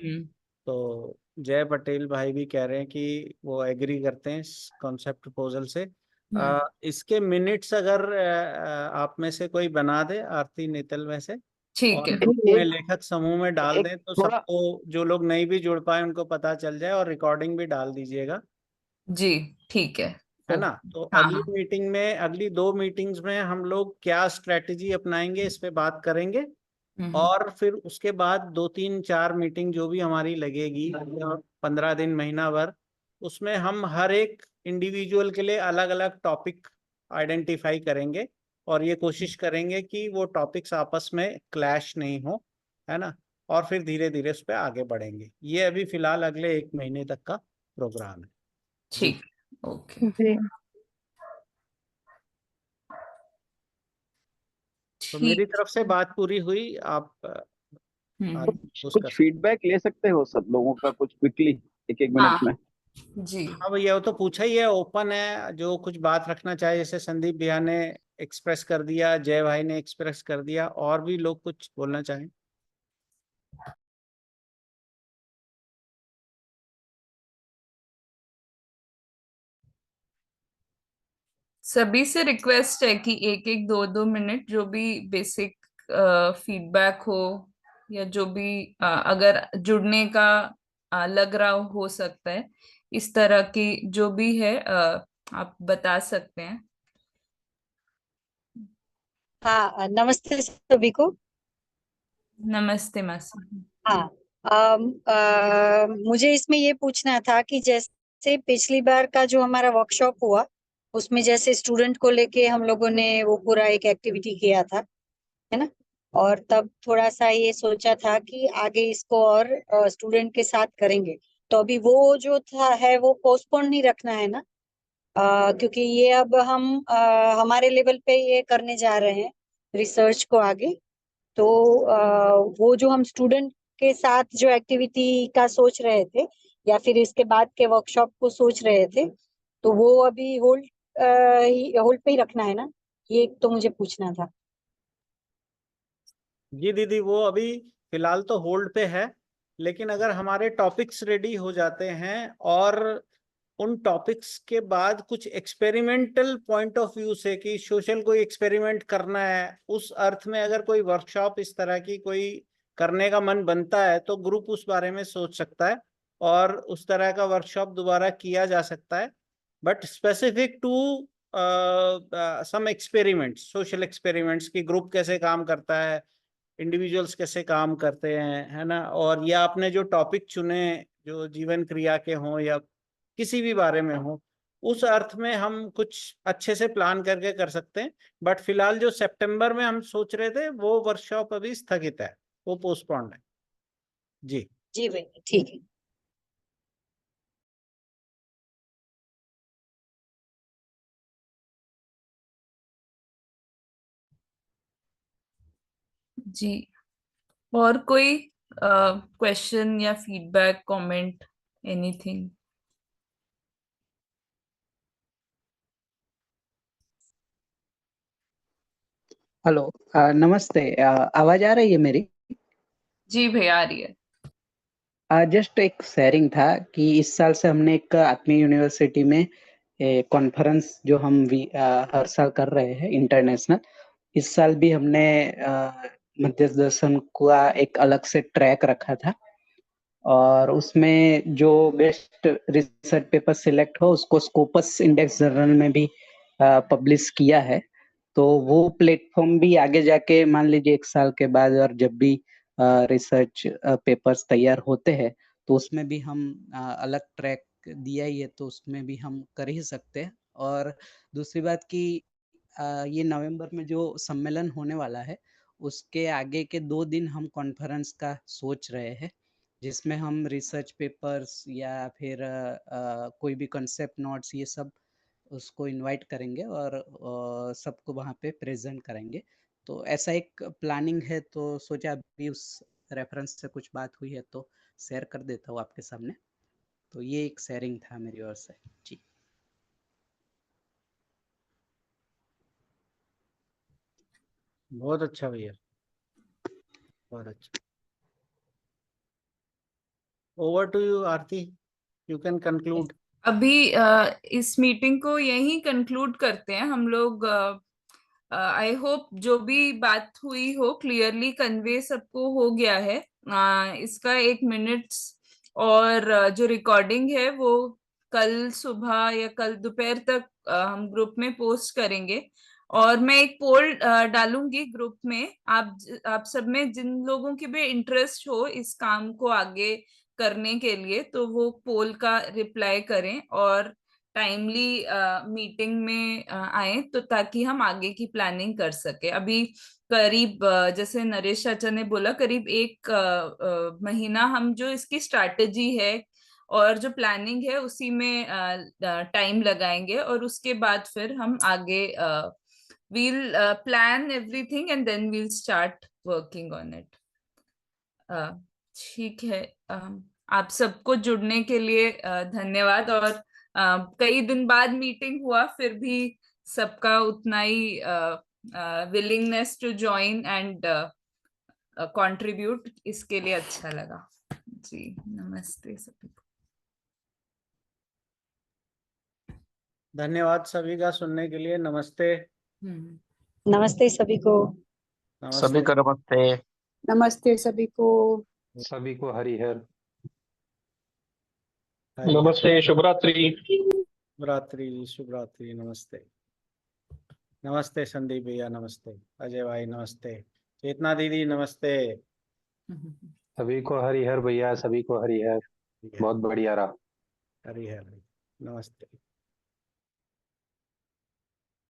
तो जय पटेल भाई भी कह रहे हैं कि वो एग्री करते हैं इस कॉन्सेप्ट प्रपोजल से। इसके मिनट्स अगर आप में से कोई बना दे, आरती नेतल में से, ठीक और है। ग्रुप में लेखक समूह में डाल एक दें तो थोड़ा सबको, जो लोग नहीं भी जुड़ पाए उनको पता चल जाए, और रिकॉर्डिंग भी डाल दीजिएगा, जी, ठीक है। है ओ, ना। तो हाँ अगली हाँ। मीटिंग में, अगली 2 मीटिंग्स में हम लोग क्या स्ट्रेटेजी अपनाएंगे इस पे बात करेंगे, हम्म, और फिर उसके बाद 2-3-4 मीटिंग जो भी हमारी लगेगी 15 दिन, महीना भर, उसमें हम हर एक इंडिविजुअल के लिए अलग अलग टॉपिक आइडेंटिफाई करेंगे, और ये कोशिश करेंगे कि वो टॉपिक्स आपस में क्लैश नहीं हो, है ना। और फिर धीरे धीरे उस पर आगे बढ़ेंगे। ये अभी फिलहाल अगले 1 महीने तक का प्रोग्राम है जी। ठीक, ओके, जी तो मेरी ठीक। तरफ से बात पूरी हुई। आप हम्म, कुछ कर कुछ सकते। फीडबैक ले सकते हो सब लोगों का, कुछ क्विकली, 1-1 मिनट हाँ में। जी। हाँ भैया, वो तो पूछा ही है, ओपन है, जो कुछ बात रखना चाहे, जैसे संदीप भैया ने एक्सप्रेस कर दिया, जय भाई ने एक्सप्रेस कर दिया, और भी लोग कुछ बोलना चाहें। सभी से रिक्वेस्ट है कि 1-1 2-2 मिनट जो भी बेसिक फीडबैक हो, या जो भी अगर जुड़ने का लग रहा हो सकता है, इस तरह की जो भी है आप बता सकते हैं। हाँ, नमस्ते सभी को। नमस्ते मासी। हाँ, मुझे इसमें ये पूछना था कि जैसे पिछली बार का जो हमारा वर्कशॉप हुआ, उसमें जैसे स्टूडेंट को लेके हम लोगों ने वो पूरा एक एक्टिविटी किया था, है ना। और तब थोड़ा सा ये सोचा था कि आगे इसको और स्टूडेंट के साथ करेंगे। तो अभी वो जो था है वो पोस्टपोन नहीं रखना है ना। क्योंकि ये अब हम हमारे लेवल पे ये करने जा रहे हैं रिसर्च को आगे। तो वो जो हम स्टूडेंट के साथ जो एक्टिविटी का सोच रहे थे या फिर इसके बाद के वर्कशॉप को सोच रहे थे, तो वो अभी होल्ड पे ही रखना है ना। ये एक तो मुझे पूछना था। जी दीदी, वो अभी फिलहाल तो होल्ड पे है, लेकिन अगर हमारे टॉपिक्स रेडी हो जाते हैं और उन टॉपिक्स के बाद कुछ एक्सपेरिमेंटल पॉइंट ऑफ व्यू से कि सोशल कोई एक्सपेरिमेंट करना है, उस अर्थ में अगर कोई वर्कशॉप इस तरह की कोई करने का मन बनता है तो ग्रुप उस बारे में सोच सकता है और उस तरह का वर्कशॉप दोबारा किया जा सकता है। But specific to some experiments, social experiments की ग्रुप कैसे काम करता है, इंडिविजुअल्स कैसे काम करते हैं, है ना, और या आपने जो टॉपिक चुने जो जीवन क्रिया के हों या किसी भी बारे में हो, उस अर्थ में हम कुछ अच्छे से प्लान करके कर सकते हैं। बट फिलहाल जो सितंबर में हम सोच रहे थे वो वर्कशॉप अभी स्थगित है, वो पोस्टपोन्ड है। जी जी भैया, ठीक है। जी, और कोई क्वेश्चन या फीडबैक, कमेंट, एनीथिंग? हेलो, नमस्ते। आवाज आ रही है मेरी? जी भैया, आ रही है। जस्ट एक शेयरिंग था कि इस साल से हमने एक आत्मीय यूनिवर्सिटी में कॉन्फ्रेंस जो हम हर साल कर रहे हैं इंटरनेशनल, इस साल भी हमने मध्य दर्शन का एक अलग से ट्रैक रखा था और उसमें जो बेस्ट रिसर्च पेपर सिलेक्ट हो उसको स्कोपस इंडेक्स जर्नल में भी पब्लिश किया है। तो वो प्लेटफॉर्म भी आगे जाके मान लीजिए 1 साल के बाद और जब भी रिसर्च पेपर्स तैयार होते हैं तो उसमें भी हम अलग ट्रैक दिया ही है तो उसमें भी हम कर ही सकते हैं। और दूसरी बात कि ये नवंबर में जो सम्मेलन होने वाला है उसके आगे के 2 दिन हम कॉन्फ्रेंस का सोच रहे हैं, जिसमें हम रिसर्च पेपर्स या फिर कोई भी कंसेप्ट नोट्स ये सब उसको इनवाइट करेंगे और सबको वहाँ पे प्रेजेंट करेंगे। तो ऐसा एक प्लानिंग है, तो सोचा अभी उस रेफरेंस से कुछ बात हुई है तो शेयर कर देता हूँ आपके सामने। तो ये एक शेयरिंग था मेरी ओर से। जी बहुत अच्छा भैया, बहुत अच्छा। Over to you Aarti, you can conclude. अभी इस मीटिंग को यहीं कंक्लूड करते हैं हम लोग। आई होप जो भी बात हुई हो क्लियरली कन्वे सबको हो गया है। इसका 1 मिनट्स और जो रिकॉर्डिंग है वो कल सुबह या कल दोपहर तक हम ग्रुप में पोस्ट करेंगे। और मैं एक पोल डालूंगी ग्रुप में। आप सब में जिन लोगों की भी इंटरेस्ट हो इस काम को आगे करने के लिए तो वो पोल का रिप्लाई करें और टाइमली मीटिंग में आए, तो ताकि हम आगे की प्लानिंग कर सके। अभी करीब जैसे नरेश चाचा ने बोला, करीब 1 महीना हम जो इसकी स्ट्रैटेजी है और जो प्लानिंग है उसी में टाइम लगाएंगे और उसके बाद फिर हम आगे we'll plan everything and then we'll start working on it. ठीक है। आप सबको जुड़ने के लिए धन्यवाद। और कई दिन बाद मीटिंग हुआ, फिर भी सबका उतना ही willingness to join and contribute, इसके लिए अच्छा लगा। जी, नमस्ते सभी को। धन्यवाद सभी का सुनने के लिए। नमस्ते। नमस्ते सभी को। सभी नमस्ते। को नमस्ते। नमस्ते सभी को। सभी को हरिहर। हरि हर। नमस्ते, शुभ रात्रि। रात्रि जी, शुभ रात्रि, नमस्ते। नमस्ते संदीप भैया, नमस्ते अजय भाई, नमस्ते चेतना दीदी, नमस्ते। सभी को हरिहर भैया, सभी को हरिहर। बहुत बढ़िया रहा। हरिहर, नमस्ते।